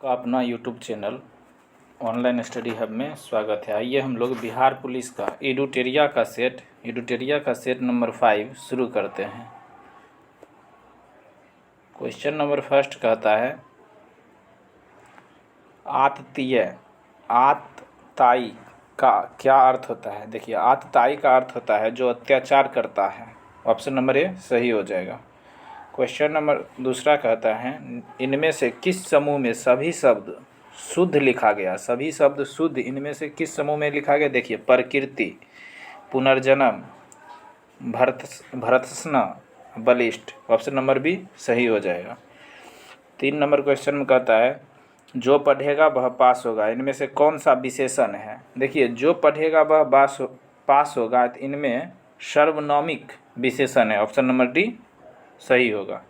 का अपना YouTube channel online study hub में स्वागत है। आइए हम लोग बिहार पुलिस का एडुटेरिया का सेट नंबर 5 शुरू करते हैं। क्वेश्चन नंबर फर्स्ट कहता है आतताई का क्या अर्थ होता है। देखिए, आतताई का अर्थ होता है जो अत्याचार करता है। ऑप्शन नंबर ए सही हो जाएगा। क्वेश्चन नंबर दूसरा कहता है इनमें से किस समूह में सभी शब्द शुद्ध लिखा गया। सभी शब्द शुद्ध इनमें से किस समूह में लिखा गया। देखिए, प्रकृति, पुनर्जन्म, भर्त्सना, बलिष्ठ। ऑप्शन नंबर बी सही हो जाएगा। 3 नंबर क्वेश्चन में कहता है जो पढ़ेगा वह पास होगा। इनमें से कौन सा विशेषण है। देखिए, जो पढ़ेगा वह पास होगा, तो इनमें सार्वनामिक विशेषण है। ऑप्शन नंबर डी सही होगा।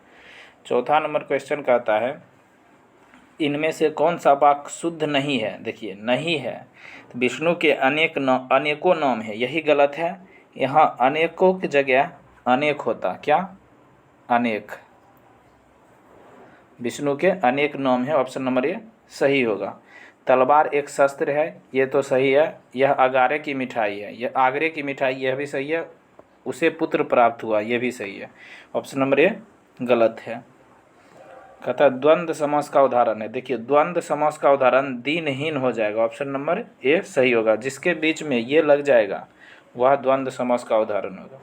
चौथा नंबर क्वेश्चन कहता है इनमें से कौन सा वाक्य शुद्ध नहीं है। देखिए, नहीं है तो विष्णु के अनेकों नाम है, यही गलत है। यहाँ अनेकों की जगह अनेक होता। क्या? अनेक। विष्णु के अनेक नाम है। ऑप्शन नंबर ए सही होगा। तलवार एक शस्त्र है, ये तो सही है। यह आगरे की मिठाई है, यह आगरे की मिठाई, यह भी सही है। उसे पुत्र प्राप्त हुआ, यह भी सही है। ऑप्शन नंबर ए गलत है। कहता है द्वंद्व समास का उदाहरण है। देखिए, द्वंद्व समास का उदाहरण दीनहीन हो जाएगा। ऑप्शन नंबर ए सही होगा। जिसके बीच में ये लग जाएगा वह द्वंद्व समास का उदाहरण होगा।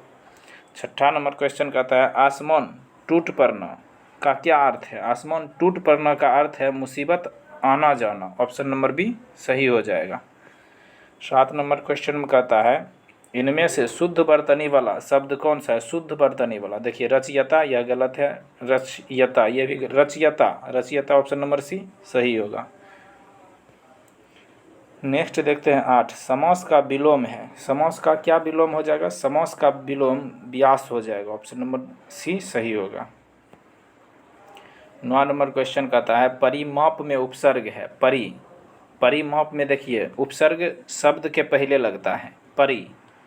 छठा नंबर क्वेश्चन कहता है आसमान टूट पड़ना का क्या अर्थ है। आसमान टूट पड़ना का अर्थ है मुसीबत आना जाना। ऑप्शन नंबर बी सही हो जाएगा। 7 नंबर क्वेश्चन में कहता है इनमें से शुद्ध वर्तनी वाला शब्द कौन सा है। शुद्ध वर्तनी वाला, देखिए रचयिता, यह गलत है। रचयिता, यह भी रचयिता ऑप्शन नंबर सी सही होगा। नेक्स्ट देखते हैं 8 समास का विलोम है। समास का क्या विलोम हो जाएगा। समास का विलोम व्यास हो जाएगा। ऑप्शन नंबर सी सही होगा। 9 नंबर क्वेश्चन कहता है परिमाप में उपसर्ग है। परिमाप में देखिए उपसर्ग शब्द के पहले लगता है।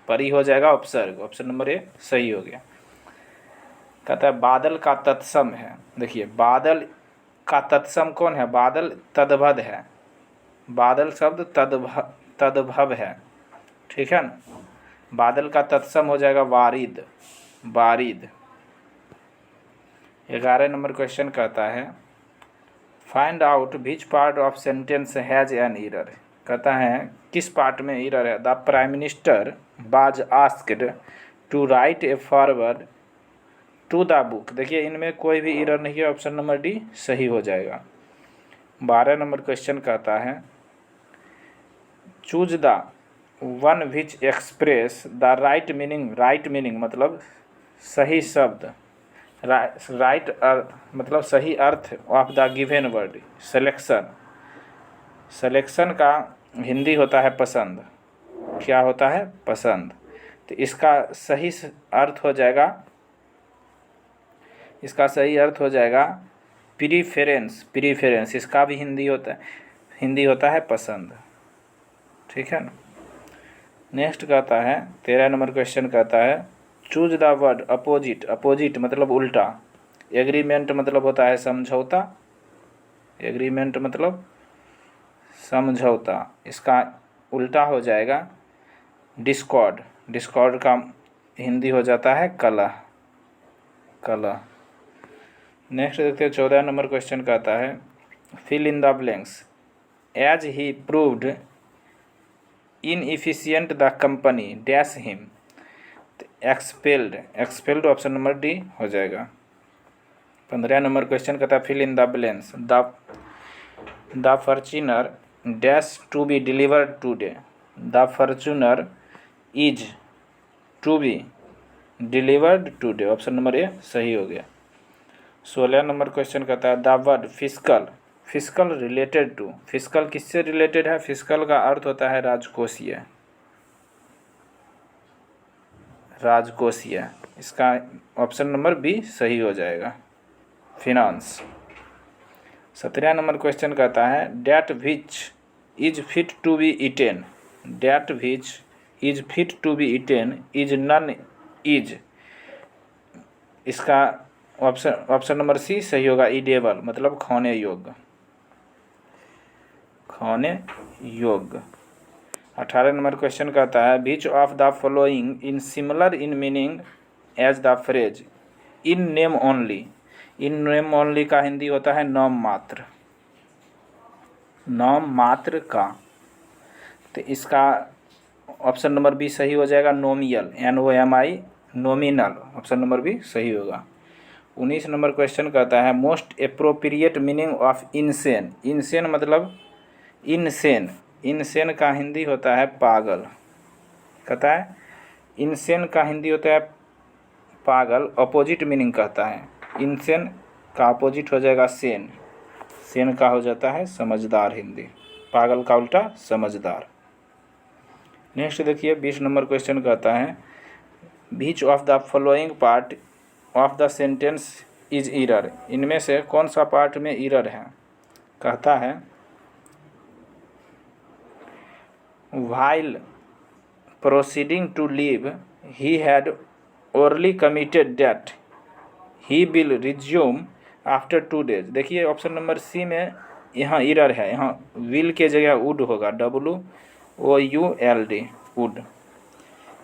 परी हो जाएगा उपसर्ग। ऑप्शन नंबर ए सही हो गया। कहता है बादल का तत्सम है। देखिए, बादल का तत्सम कौन है। बादल तद्भव है। बादल शब्द तद्भव है, ठीक है ना। बादल का तत्सम हो जाएगा बारिद। 11 नंबर क्वेश्चन कहता है find out which part of sentence has an error. कहता है किस पार्ट में एरर है। The prime minister was asked to write a foreword to the book. देखिए, इनमें कोई भी एरर नहीं है। ऑप्शन नंबर डी सही हो जाएगा। 12 नंबर क्वेश्चन कहता है choose the one which express the right meaning मतलब सही शब्द, राइट मतलब सही अर्थ of the given word. Selection का हिंदी होता है पसंद। क्या होता है? पसंद। तो इसका सही अर्थ हो जाएगा प्रीफरेंस। इसका भी हिंदी होता है पसंद, ठीक है ना। नेक्स्ट कहता है 13 नंबर क्वेश्चन कहता है चूज द वर्ड अपोजिट मतलब उल्टा। एग्रीमेंट मतलब होता है समझौता। एग्रीमेंट मतलब समझौता, इसका उल्टा हो जाएगा डिस्कॉर्ड का हिंदी हो जाता है कलह। नेक्स्ट देखते हैं 14 नंबर क्वेश्चन कहता है fill in the blanks as he proved inefficient the company dash him expelled. Option number D हो जाएगा। 15 नंबर क्वेश्चन कहता है fill in the blanks the Fortuner dash to be delivered today. The Fortuner is to be delivered today. Option number A सही हो गया। 16 number question कहता है the word fiscal related to. Fiscal किससे related है। Fiscal का अर्थ होता है राजकोषीय। इसका ऑप्शन नंबर बी सही हो जाएगा, फिनांस। 17 नंबर क्वेश्चन कहता है date which is fit to be eaten. Date which is fit to be eaten is none is. इसका ऑप्शन नंबर सी सही होगा, ईडेबल मतलब खाने योग्य। खाने योग्य। 18 नंबर क्वेश्चन कहता है which of the following in similar in meaning as the phrase in name only. In name only का हिंदी होता है नाम मात्र, नाम मात्र का। तो इसका ऑप्शन नंबर बी सही हो जाएगा, नोमियल, NOMI, nominal. Option number B सही होगा। 19 नंबर क्वेश्चन कहता है most appropriate meaning of insane. Insane मतलब इनसेन, इनसेन का हिंदी होता है पागल। कहता है इनसेन का हिंदी होता है पागल, अपोजिट मीनिंग कहता है। इनसेन का अपोजिट हो जाएगा सेन, सेन का हो जाता है समझदार हिंदी, पागल का उल्टा समझदार। नेक्स्ट देखिए 20 नंबर क्वेश्चन कहता है which of the following part of the sentence is error. इनमें से कौन सा पार्ट में इरर है। कहता है while proceeding to leave he had orally committed that he will resume after 2 days। देखिए ऑप्शन नंबर सी में यहाँ इरर है, यहाँ विल के जगह वुड होगा, WOULD, वुड।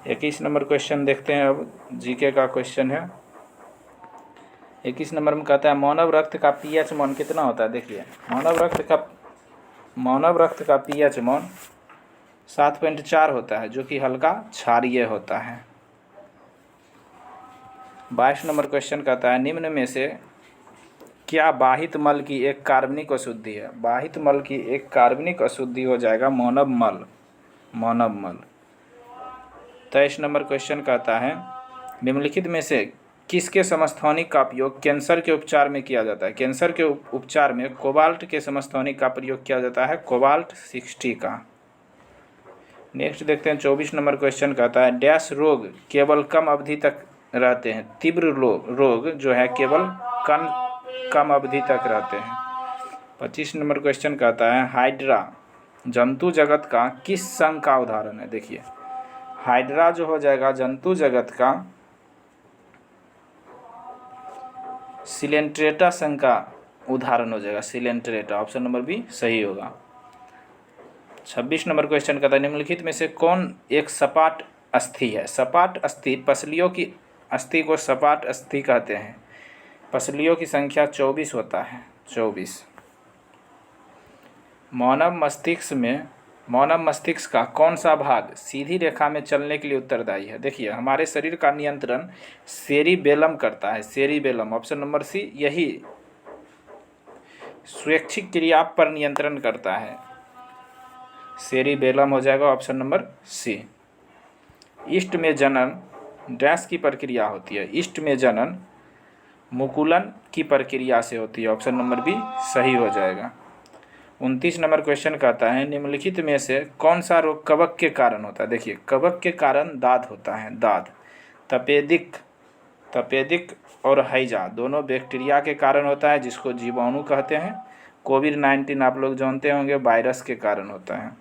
21 नंबर क्वेश्चन देखते हैं, अब जीके का क्वेश्चन है। 21 नंबर में कहता है मानव रक्त का pH मान कितना होता है। देखिए मानव रक्त का pH मान 7.4 होता है, जो कि हल्का क्षारीय होता है। 22 नंबर क्वेश्चन कहता है निम्न में से क्या बाहित मल की एक कार्बनिक अशुद्धि है। बाहित मल की एक कार्बनिक अशुद्धि हो जाएगा मानव मल, मानव मल। 23 नंबर क्वेश्चन कहता है निम्नलिखित में से किसके समस्थानिक का उपयोग कैंसर के उपचार में किया जाता है। कैंसर के उपचार में कोबाल्ट के समस्थानिक का प्रयोग किया जाता है, कोबाल्ट 60 का। नेक्स्ट देखते हैं 24 नंबर क्वेश्चन कहता है डैश रोग केवल कम अवधि तक रहते हैं। तीव्र रोग जो है केवल कम अवधि तक रहते हैं। 25 नंबर क्वेश्चन कहता है हाइड्रा जंतु जगत का किस संघ का उदाहरण है। देखिए हाइड्रा जो हो जाएगा जंतु जगत का सिलेंट्रेटा संघ का उदाहरण हो जाएगा, सिलेंट्रेटा। ऑप्शन नंबर बी सही होगा। 26 नंबर क्वेश्चन कहता है निम्नलिखित में से कौन एक सपाट अस्थि है। सपाट अस्थि, पसलियों की अस्थि को सपाट अस्थि कहते हैं। पसलियों की संख्या 24 होता है, 24। मानव मस्तिष्क का कौन सा भाग सीधी रेखा में चलने के लिए उत्तरदायी है। देखिए हमारे शरीर का नियंत्रण सेरिबेलम करता है, सेरिबेलम। ऑप्शन नंबर सी, यही स्वैच्छिक क्रिया पर नियंत्रण करता है, सेरिबेलम हो जाएगा ऑप्शन नंबर सी। ईस्ट में जनन डैश की प्रक्रिया होती है। ईस्ट में जनन मुकुलन की प्रक्रिया से होती है। ऑप्शन नंबर बी सही हो जाएगा। 29 नंबर क्वेश्चन कहता है निम्नलिखित में से कौन सा रोग कवक के कारण होता है। देखिए कवक के कारण दाद होता है, दाद। तपेदिक और हैजा दोनों बैक्टीरिया के कारण होता है, जिसको जीवाणु कहते हैं। कोविड-19 आप लोग जानते होंगे वायरस के कारण होता है।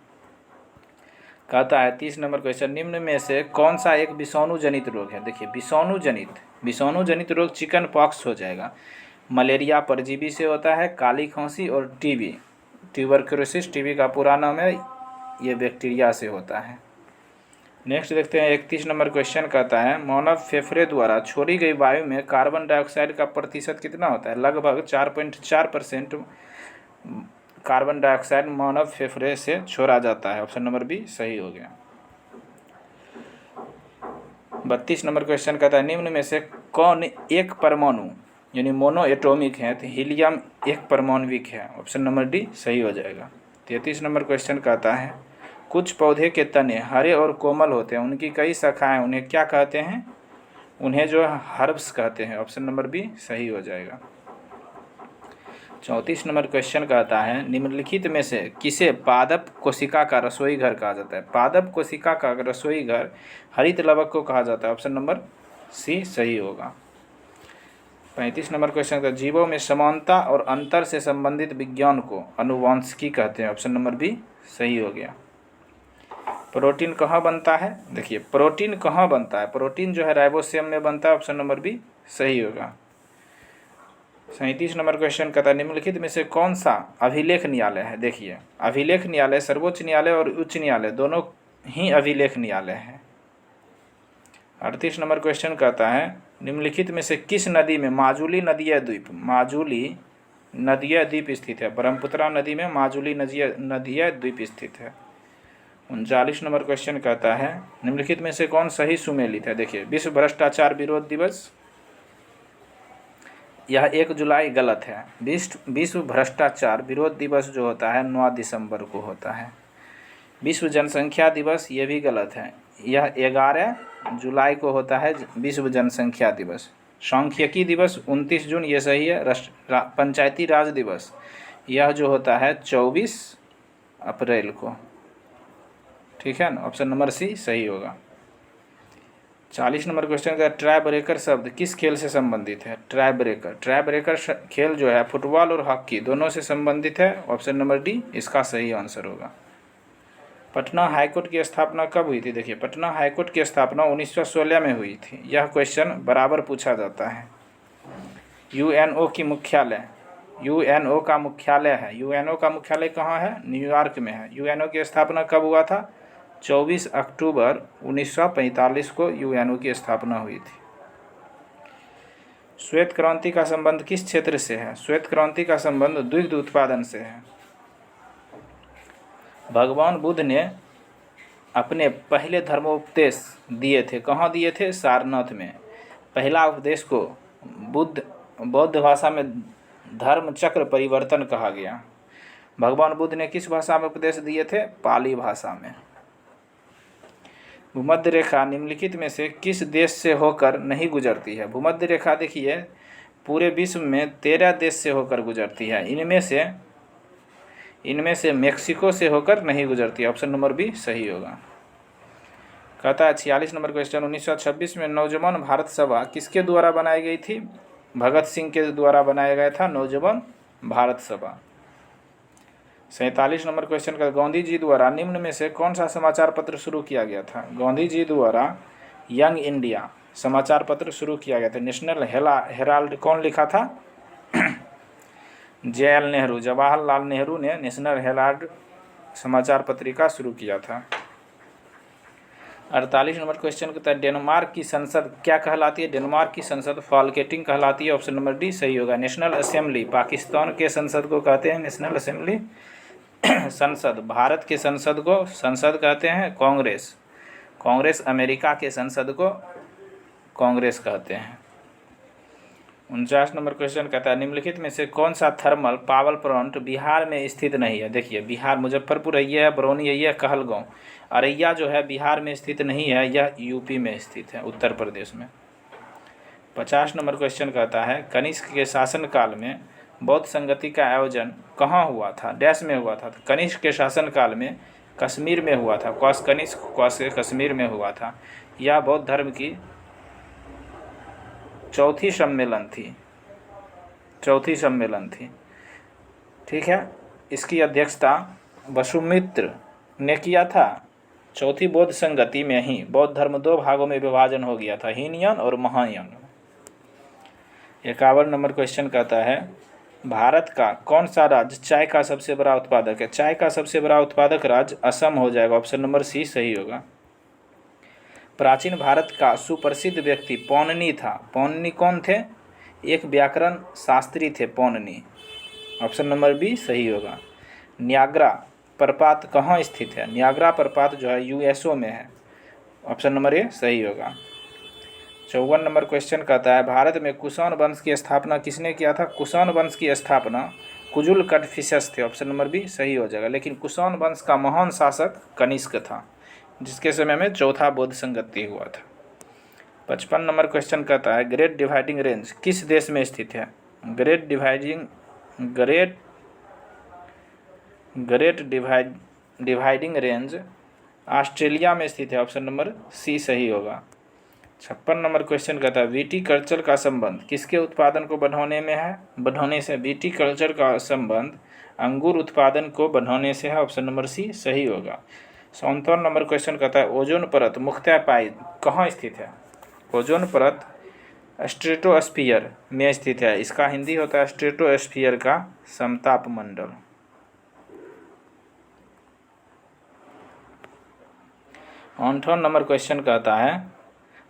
कहता है 30 नंबर क्वेश्चन निम्न में से कौन सा एक विषाणु जनित रोग है। देखिए विषाणु जनित रोग चिकन पॉक्स हो जाएगा। मलेरिया परजीवी से होता है, काली खांसी और टीबी, ट्यूबरक्लोसिस टीबी का पूरा नाम है, ये बैक्टीरिया से होता है। नेक्स्ट देखते हैं 31 नंबर क्वेश्चन कहता है मानव फेफड़े द्वारा छोड़ी गई वायु में कार्बन डाइऑक्साइड का प्रतिशत कितना होता है। लगभग 4.4% कार्बन डाइऑक्साइड मानव फेफड़े से छोड़ा जाता है। ऑप्शन नंबर बी सही हो गया। 32 नंबर क्वेश्चन कहता है निम्न में से कौन एक परमाणु यानी मोनो एटॉमिक है। तो हीलियम एक परमाणविक है। ऑप्शन नंबर डी सही हो जाएगा। 33 नंबर क्वेश्चन कहता है कुछ पौधे के तने हरे और कोमल होते हैं, उनकी कई शाखाएं, उन्हें क्या कहते हैं। उन्हें जो हर्ब्स कहते हैं। ऑप्शन नंबर बी सही हो जाएगा। 34 नंबर क्वेश्चन कहता है निम्नलिखित में से किसे पादप कोशिका का रसोई घर कहा जाता है। पादप कोशिका का रसोई घर हरित लवक को कहा जाता है। ऑप्शन नंबर सी सही होगा। 35 नंबर क्वेश्चन कहता है जीवों में समानता और अंतर से संबंधित विज्ञान को अनुवांशिकी कहते हैं। ऑप्शन नंबर बी सही हो गया। प्रोटीन कहाँ बनता है। देखिए प्रोटीन कहाँ बनता है, प्रोटीन जो है राइबोसोम में बनता है। ऑप्शन नंबर बी सही होगा। 37 नंबर क्वेश्चन कहता है निम्नलिखित में से कौन सा अभिलेख न्यायालय है। देखिए अभिलेख न्यायालय सर्वोच्च न्यायालय और उच्च न्यायालय दोनों ही अभिलेख न्यायालय है। 38 नंबर क्वेश्चन कहता है निम्नलिखित में से किस नदी में माजुली नदीय द्वीप द्वीप स्थित है। ब्रह्मपुत्रा नदी में माजुली नदीय द्वीप स्थित है। 39 नंबर क्वेश्चन कहता है निम्नलिखित में से कौन सही सुमेलित है। देखिए विश्व भ्रष्टाचार विरोध दिवस, यह 1 जुलाई गलत है। विश्व भ्रष्टाचार विरोध दिवस जो होता है 9 दिसंबर को होता है। विश्व जनसंख्या दिवस ये भी गलत है, यह 11 जुलाई को होता है विश्व जनसंख्या दिवस। सांख्यिकी दिवस 29 जून ये सही है। पंचायती राज दिवस यह जो होता है 24 अप्रैल को, ठीक है ना, ऑप्शन नंबर सी सही होगा। 40 नंबर क्वेश्चन का ट्राई ब्रेकर शब्द किस खेल से संबंधित है। ट्राई ब्रेकर खेल जो है फुटबॉल और हॉकी दोनों से संबंधित है, ऑप्शन नंबर डी इसका सही आंसर होगा। पटना हाईकोर्ट की स्थापना कब हुई थी। देखिए पटना हाईकोर्ट की स्थापना 1916 में हुई थी। यह क्वेश्चन बराबर पूछा जाता है। यूएनओ की मुख्यालय, यूएनओ का मुख्यालय है, यूएनओ का मुख्यालय कहाँ है, न्यूयॉर्क में है। यूएनओ की स्थापना कब हुआ था, 24 अक्टूबर 1945 को यूएनओ की स्थापना हुई थी। श्वेत क्रांति का संबंध किस क्षेत्र से है। श्वेत क्रांति का संबंध दुग्ध उत्पादन से है। भगवान बुद्ध ने अपने पहले धर्मोपदेश दिए थे, कहाँ दिए थे, सारनाथ में। पहला उपदेश को बौद्ध भाषा में धर्म चक्र परिवर्तन कहा गया। भगवान बुद्ध ने किस भाषा में उपदेश दिए थे, पाली भाषा में। भूमध्य रेखा निम्नलिखित में से किस देश से होकर नहीं गुजरती है। भूमध्य रेखा देखिए पूरे विश्व में 13 देश से होकर गुजरती है, इनमें से मेक्सिको से होकर नहीं गुजरती, ऑप्शन नंबर बी सही होगा। कहता है 46 नंबर क्वेश्चन 1926 में नौजवान भारत सभा किसके द्वारा बनाई गई थी। भगत सिंह के द्वारा बनाया गया था नौजवान भारत सभा। 47 नंबर क्वेश्चन का गांधी जी द्वारा निम्न में से कौन सा समाचार पत्र शुरू किया गया था। गांधी जी द्वारा यंग इंडिया समाचार पत्र शुरू किया गया था। नेशनल हेराल्ड कौन लिखा था, JL नेहरू, जवाहरलाल नेहरू ने नेशनल हेराल्ड समाचार पत्रिका शुरू किया था। 48 नंबर क्वेश्चन कहता है डेनमार्क की संसद क्या कहलाती है। डेनमार्क की संसद फॉलकेटिंग कहलाती है, ऑप्शन नंबर डी सही होगा। नेशनल असेंबली पाकिस्तान के संसद को कहते हैं नेशनल असेंबली संसद। भारत के संसद को संसद कहते हैं कांग्रेस अमेरिका के संसद को कांग्रेस कहते हैं। 49 नंबर क्वेश्चन कहता है निम्नलिखित में से कौन सा थर्मल पावर प्लांट बिहार में स्थित नहीं है। देखिए बिहार मुजफ्फरपुर है, बरौनी है, कहलगांव। अरैया जो है बिहार में स्थित नहीं है, यह यूपी में स्थित है, उत्तर प्रदेश में। 50 नंबर क्वेश्चन कहता है कनिष्क के शासनकाल में बौद्ध संगति का आयोजन कहाँ हुआ था, डैश में हुआ था। तो कनिष्क के शासनकाल में कश्मीर में हुआ था, कनिष्क कश्मीर में हुआ था। यह बौद्ध धर्म की चौथी सम्मेलन थी, ठीक है। इसकी अध्यक्षता वसुमित्र ने किया था। चौथी बौद्ध संगति में ही बौद्ध धर्म 2 भागों में विभाजन हो गया था, हीनयान और महायान। 51 नंबर क्वेश्चन कहता है भारत का कौन सा राज्य चाय का सबसे बड़ा उत्पादक है। चाय का सबसे बड़ा उत्पादक राज्य असम हो जाएगा, ऑप्शन नंबर सी सही होगा। प्राचीन भारत का सुप्रसिद्ध व्यक्ति पौननी था। पौननी कौन थे, एक व्याकरण शास्त्री थे पौननी, ऑप्शन नंबर बी सही होगा। नियाग्रा प्रपात कहाँ स्थित है। नियाग्रा प्रपात जो है यूएसओ में है, ऑप्शन नंबर ए सही होगा। 54 नंबर क्वेश्चन कहता है भारत में कुषाण वंश की स्थापना किसने किया था। कुषाण वंश की स्थापना कुजुल कडफिसस थे, ऑप्शन नंबर बी सही हो जाएगा। लेकिन कुषाण वंश का महान शासक कनिष्क था, जिसके समय में चौथा बौद्ध संगति हुआ था। 55 नंबर क्वेश्चन कहता है ग्रेट डिवाइडिंग रेंज किस देश में स्थित है। ग्रेट डिवाइडिंग रेंज ऑस्ट्रेलिया में स्थित है, ऑप्शन नंबर सी सही होगा। 56 नंबर क्वेश्चन कहता है विटीकल्चर का संबंध किसके उत्पादन को बढ़ाने से। विटीकल्चर का संबंध अंगूर उत्पादन को बढ़ाने से है, ऑप्शन नंबर सी सही होगा। 57 नंबर क्वेश्चन कहता है ओजोन परत मुख्यतः पाई कहाँ स्थित है। ओजोन परत स्ट्रेटोस्फियर में स्थित है। इसका हिंदी होता है स्ट्रेटोस्फियर का समताप मंडल। 58 नंबर क्वेश्चन कहता है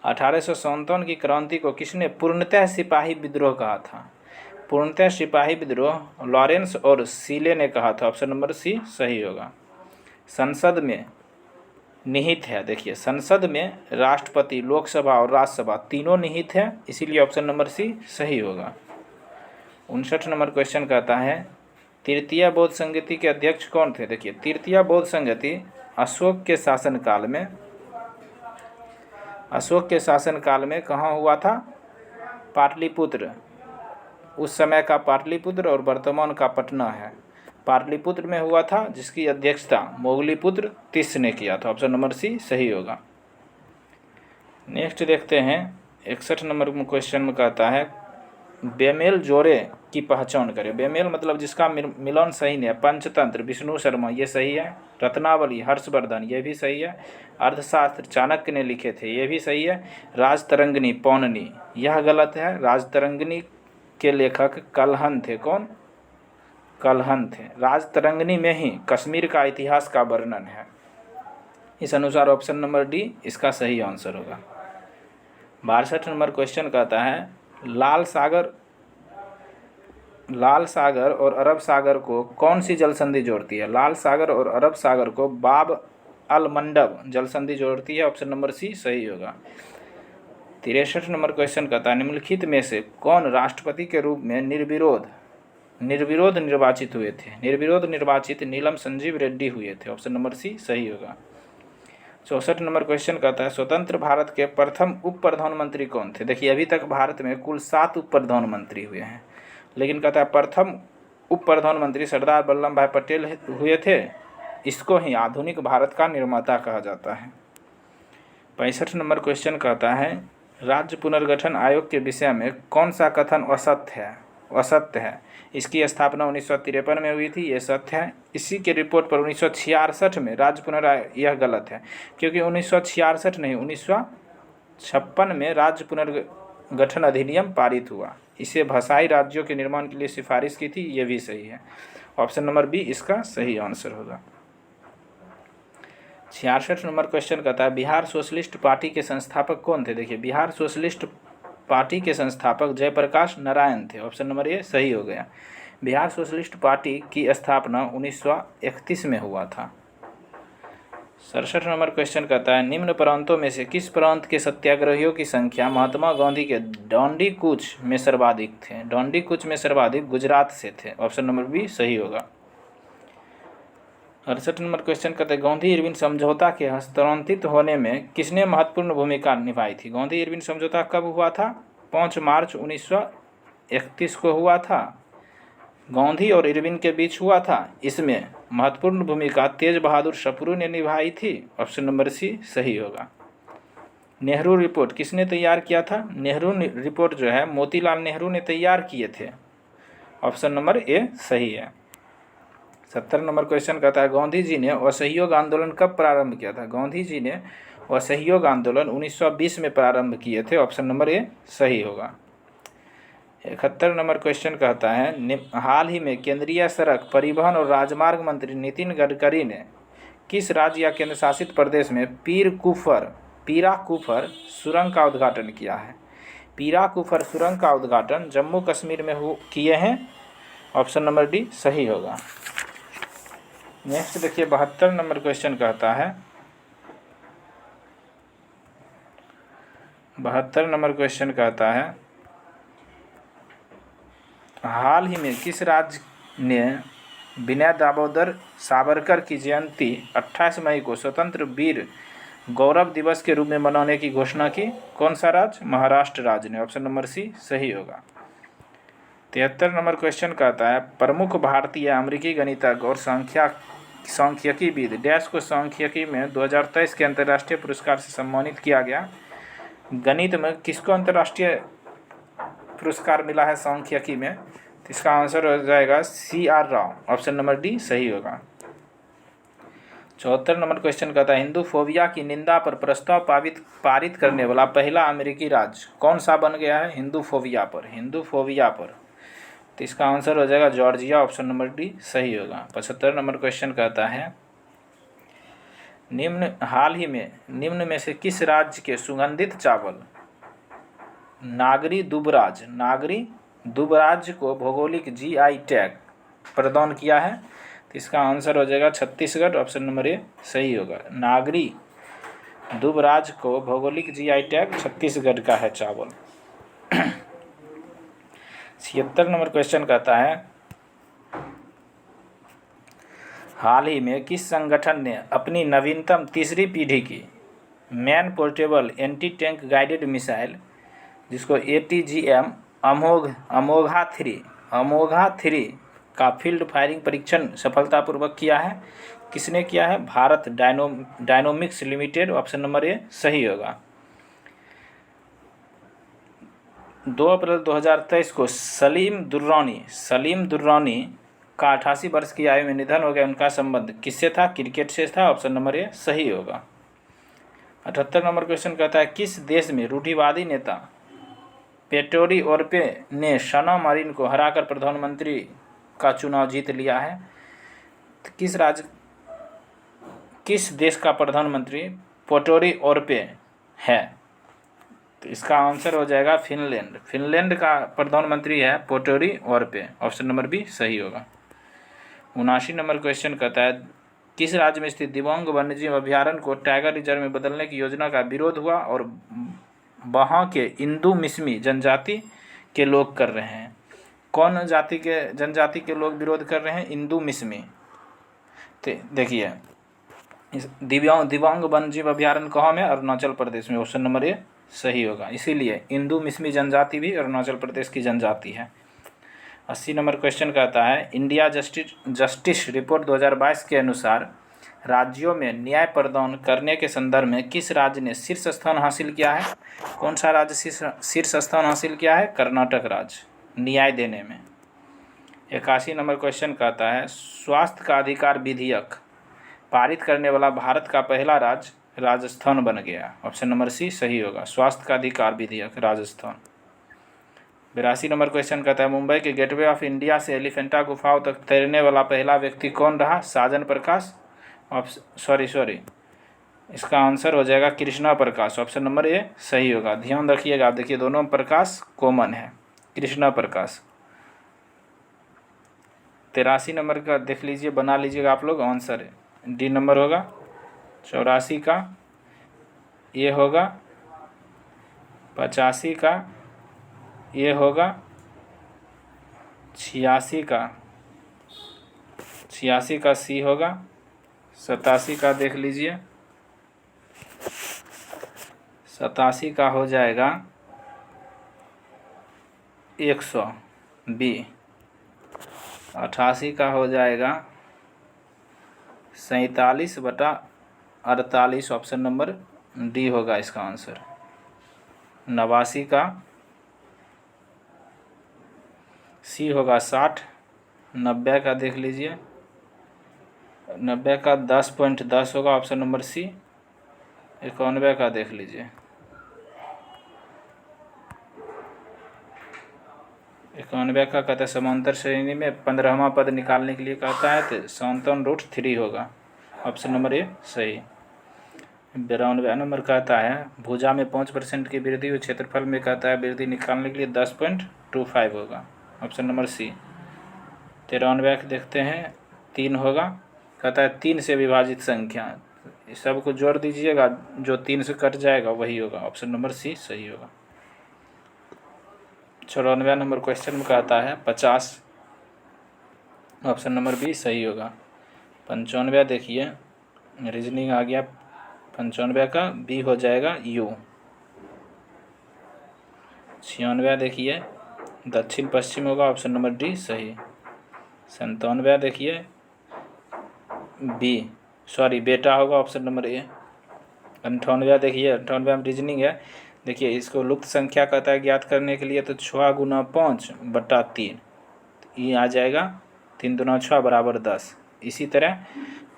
1857 की क्रांति को किसने पूर्णतः सिपाही विद्रोह कहा था? पूर्णतः सिपाही विद्रोह लॉरेंस और सीले ने कहा था। ऑप्शन नंबर सी सही होगा। संसद में निहित है, देखिए संसद में राष्ट्रपति, लोकसभा और राज्यसभा तीनों निहित है, इसीलिए ऑप्शन नंबर सी सही होगा। 59 नंबर क्वेश्चन कहता है तृतीय बौद्ध संगति के अध्यक्ष कौन थे? देखिए तृतीय बौद्ध संगति अशोक के शासनकाल में कहाँ हुआ था? पाटलिपुत्र। उस समय का पाटलिपुत्र और वर्तमान का पटना है। पाटलिपुत्र में हुआ था, जिसकी अध्यक्षता मोगलीपुत्र तिस्स ने किया था। ऑप्शन नंबर सी सही होगा। नेक्स्ट देखते हैं 61 नंबर क्वेश्चन में कहता है बेमेल जोड़े की पहचान करें। बेमेल मतलब जिसका मिलन सही नहीं है। पंचतंत्र विष्णु शर्मा, ये सही है। रत्नावली हर्षवर्धन, ये भी सही है। अर्थशास्त्र चाणक्य ने लिखे थे, ये भी सही है। राजतरंगिणी पौननी, यह गलत है। राजतरंगिणी के लेखक कल्हण थे। कौन? कल्हण थे। राजतरंगिणी में ही कश्मीर का इतिहास का वर्णन है। इस अनुसार ऑप्शन नंबर डी इसका सही आंसर होगा। 62 नंबर क्वेश्चन कहता है लाल सागर और अरब सागर को कौन सी जल संधि जोड़ती है? लाल सागर और अरब सागर को बाब अल मंडब जल संधि जोड़ती है। ऑप्शन नंबर सी सही होगा। 63 नंबर क्वेश्चन कहता है निम्नलिखित में से कौन राष्ट्रपति के रूप में निर्विरोध निर्वाचित हुए थे? निर्विरोध निर्वाचित नीलम संजीव रेड्डी हुए थे। ऑप्शन नंबर सी सही होगा। 64 नंबर क्वेश्चन कहता है स्वतंत्र भारत के प्रथम उप प्रधानमंत्री कौन थे? देखिए अभी तक भारत में कुल 7 उप प्रधानमंत्री हुए हैं, लेकिन कहता है प्रथम उप प्रधानमंत्री सरदार वल्लभ भाई पटेल हुए थे। इसको ही आधुनिक भारत का निर्माता कहा जाता है। 65 नंबर क्वेश्चन कहता है राज्य पुनर्गठन आयोग के विषय में कौन सा कथन असत्य है? इसकी स्थापना 1953 में हुई थी, ये सत्य है। इसी के रिपोर्ट पर 1966 में राज्य पुनर्गठन, यह गलत है, क्योंकि 1966 नहीं 1956 में राज्य पुनर्गठन अधिनियम पारित हुआ। इसे भाषाई राज्यों के निर्माण के लिए सिफारिश की थी, ये भी सही है। ऑप्शन नंबर बी इसका सही आंसर होगा। 66 नंबर क्वेश्चन कहता है बिहार सोशलिस्ट पार्टी के संस्थापक कौन थे? देखिए बिहार सोशलिस्ट पार्टी के संस्थापक जयप्रकाश नारायण थे। ऑप्शन नंबर ए सही हो गया। बिहार सोशलिस्ट पार्टी की स्थापना 1931 में हुआ था। 67 नंबर क्वेश्चन कहता है निम्न प्रांतों में से किस प्रांत के सत्याग्रहियों की संख्या महात्मा गांधी के दांडी कूच में सर्वाधिक थे? दांडी कूच में सर्वाधिक गुजरात से थे। ऑप्शन नंबर बी सही होगा। 68 नंबर क्वेश्चन कहते हैं गांधी इरविन समझौता के हस्तांतरित होने में किसने महत्वपूर्ण भूमिका निभाई थी? गांधी इरविन समझौता कब हुआ था? 5 मार्च 1931 को हुआ था। गांधी और इरविन के बीच हुआ था। इसमें महत्वपूर्ण भूमिका तेज बहादुर सप्रू ने निभाई थी। ऑप्शन नंबर सी सही होगा। नेहरू रिपोर्ट किसने तैयार किया था? नेहरू रिपोर्ट जो है मोतीलाल नेहरू ने तैयार किए थे। ऑप्शन नंबर ए सही है। 70 नंबर क्वेश्चन कहता है गांधी जी ने असहयोग आंदोलन कब प्रारंभ किया था? गांधी जी ने असहयोग आंदोलन 1920 में प्रारंभ किए थे। ऑप्शन नंबर ए सही होगा। 71 नंबर क्वेश्चन कहता है हाल ही में केंद्रीय सड़क परिवहन और राजमार्ग मंत्री नितिन गडकरी ने किस राज्य या केंद्र शासित प्रदेश में पीरा कुफर सुरंग का उद्घाटन किया है? पीरा कुफर सुरंग का उद्घाटन जम्मू कश्मीर में किए हैं। ऑप्शन नंबर डी सही होगा। नेक्स्ट देखिए 72 नंबर क्वेश्चन कहता है 72 नंबर क्वेश्चन कहता है हाल ही में किस राज्य ने विनय दामोदर सावरकर की जयंती 28 मई को स्वतंत्र वीर गौरव दिवस के रूप में मनाने की घोषणा की? कौन सा राज्य? महाराष्ट्र राज्य ने। ऑप्शन नंबर सी सही होगा। 73 नंबर क्वेश्चन कहता है प्रमुख भारतीय अमेरिकी गणितज्ञ और सांख्यिकी डैश को सांख्यिकी में 2023 के अंतर्राष्ट्रीय पुरस्कार से सम्मानित किया गया। गणित में किसको अंतर्राष्ट्रीय पुरस्कार मिला है सांख्यिकी में? तो इसका आंसर हो जाएगा CR Rao. Option number D सही होगा। 74 नंबर क्वेश्चन कहता है हिंदू फोबिया की निंदा पर प्रस्ताव पारित करने वाला पहला अमेरिकी राज्य कौन सा बन गया है? हिंदू फोबिया पर। तो इसका आंसर हो जाएगा जॉर्जिया, ऑप्शन नंबर डी सही होगा। 75 नंबर क्वेश्चन कहता है हाल ही में निम्न में से किस राज्य के सुगंधित चावल नागरी दुबराज को भौगोलिक जीआई टैग प्रदान किया है? तो इसका आंसर हो जाएगा छत्तीसगढ़, ऑप्शन नंबर ए सही होगा। नागरी दुबराज को भौगोलिक जीआई टैग छत्तीसगढ़ का है चावल। 76 नंबर क्वेश्चन कहता है हाल ही में किस संगठन ने अपनी नवीनतम तीसरी पीढ़ी की man portable anti tank guided missile जिसको ATGM अमोघा 3 का फील्ड फायरिंग परीक्षण सफलतापूर्वक किया है? किसने किया है? Bharat Dynamics Limited, option number A सही होगा। 2 अप्रैल 2023 को सलीम दुर्रानी का 88 वर्ष की आयु में निधन हो गया। उनका संबंध किससे था? क्रिकेट से था, ऑप्शन नंबर ए सही होगा। 78 नंबर क्वेश्चन कहता है किस देश में रूढ़िवादी नेता पेटोरी ओरपे ने सना मरीन को हराकर प्रधानमंत्री का चुनाव जीत लिया है? तो किस देश का प्रधानमंत्री पेटोरी ओरपे है? तो इसका आंसर हो जाएगा फिनलैंड का प्रधानमंत्री है पेटोरी ओरपे, ऑप्शन नंबर बी सही होगा। 79 नंबर क्वेश्चन कहता है किस राज्य में स्थित दिबांग वन्यजीव अभयारण्य को टाइगर रिजर्व में बदलने की योजना का विरोध हुआ और वहाँ के इंदू मिसमी जनजाति के लोग कर रहे हैं? कौन जनजाति के लोग विरोध कर रहे हैं? इंदू मिसमी। तो देखिए इस दिबांग वन्यजीव अभयारण्य कहाँ में? अरुणाचल प्रदेश में, ऑप्शन नंबर ए सही होगा। इसीलिए इंदू मिसमी जनजाति भी अरुणाचल प्रदेश की जनजाति है। 80 नंबर क्वेश्चन कहता है इंडिया जस्टिस रिपोर्ट 2022 के अनुसार राज्यों में न्याय प्रदान करने के संदर्भ में किस राज्य ने शीर्ष स्थान हासिल किया है? कौन सा राज्य शीर्ष स्थान हासिल किया है? कर्नाटक राज्य न्याय देने में। 81 नंबर क्वेश्चन कहता है स्वास्थ्य का अधिकार विधेयक पारित करने वाला भारत का पहला राज्य राजस्थान बन गया, ऑप्शन नंबर सी सही होगा। स्वास्थ्य का अधिकार विधेयक राजस्थान। 82 नंबर क्वेश्चन कहता है मुंबई के गेटवे ऑफ इंडिया से एलिफेंटा गुफाओं तक तैरने वाला पहला व्यक्ति कौन रहा? साजन प्रकाश, सॉरी इसका आंसर हो जाएगा कृष्णा प्रकाश, ऑप्शन नंबर ए सही होगा। ध्यान रखिएगा, आप देखिए दोनों प्रकाश कॉमन है, कृष्णा प्रकाश। 83 नंबर का देख लीजिए, बना लीजिएगा आप लोग, आंसर डी नंबर होगा। 84 का ये होगा, 85 का ये होगा, 86 का सी होगा, 87 का देख लीजिए, 87 का हो जाएगा 100 बी, 88 का हो जाएगा 47/48, ऑप्शन नंबर डी होगा इसका आंसर। 89 का सी होगा 60, 90 का देख लीजिए, 90 का 10.10 होगा, ऑप्शन नंबर सी। 91 का देख लीजिए, 91 का कहता है समांतर श्रेणी में 15वां पद निकालने के लिए कहता है, तो 57√3 होगा, ऑप्शन नंबर ए सही। 92 नंबर कहता है भुजा में 5% की वृद्धि हुई, क्षेत्रफल में कहता है वृद्धि निकालने के लिए 10.25 होगा, ऑप्शन नंबर सी। 93 देखते हैं 3 होगा, कहता है 3 से विभाजित संख्या, सबको जोड़ दीजिएगा, जो 3 से कट जाएगा वही होगा, ऑप्शन नंबर सी सही होगा। 94 नंबर क्वेश्चन में कहता है 50, ऑप्शन नंबर बी सही होगा। 95 देखिए रीजनिंग आ गया, 95 का बी हो जाएगा यू। 96 देखिए दक्षिण पश्चिम होगा, ऑप्शन नंबर डी सही। 97 देखिए बेटा होगा, ऑप्शन नंबर ए। 98 देखिए, 98 में रीजनिंग है, देखिए इसको लुप्त संख्या कहता है ज्ञात करने के लिए, तो 6 × 5/3 ये आ जाएगा, 3 × 2 = 6 = 10। इसी तरह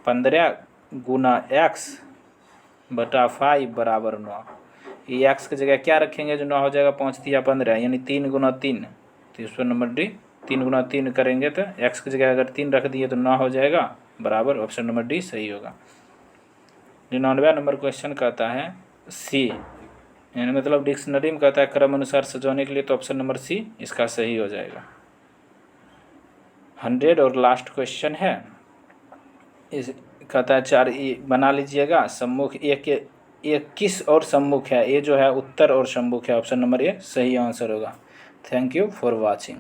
15 गुना x बटा 5 बराबर 9। ये x की जगह क्या रखेंगे जो 9 हो जाएगा, 5 तिया 15, यानी 3 गुना 3, तो इसमें नंबर डी 3 गुना 3 करेंगे तो x की जगह अगर 3 रख दिए तो 9 हो जाएगा, बराबर ऑप्शन नंबर डी सही होगा। 99वां नंबर क्वेश्चन कहता है सी, यानी मतलब डिक्शनरी में कहता है क्रम अनुसार सजाने के लिए, तो ऑप्शन नंबर सी इसका सही हो जाएगा। 100 और लास्ट क्वेश्चन है, इस कहता है 4 बना लीजिएगा सम्मुख, एक किस और सम्मुख है, ये जो है उत्तर और सम्मुख है, ऑप्शन नंबर ए सही आंसर होगा। Thank you for watching.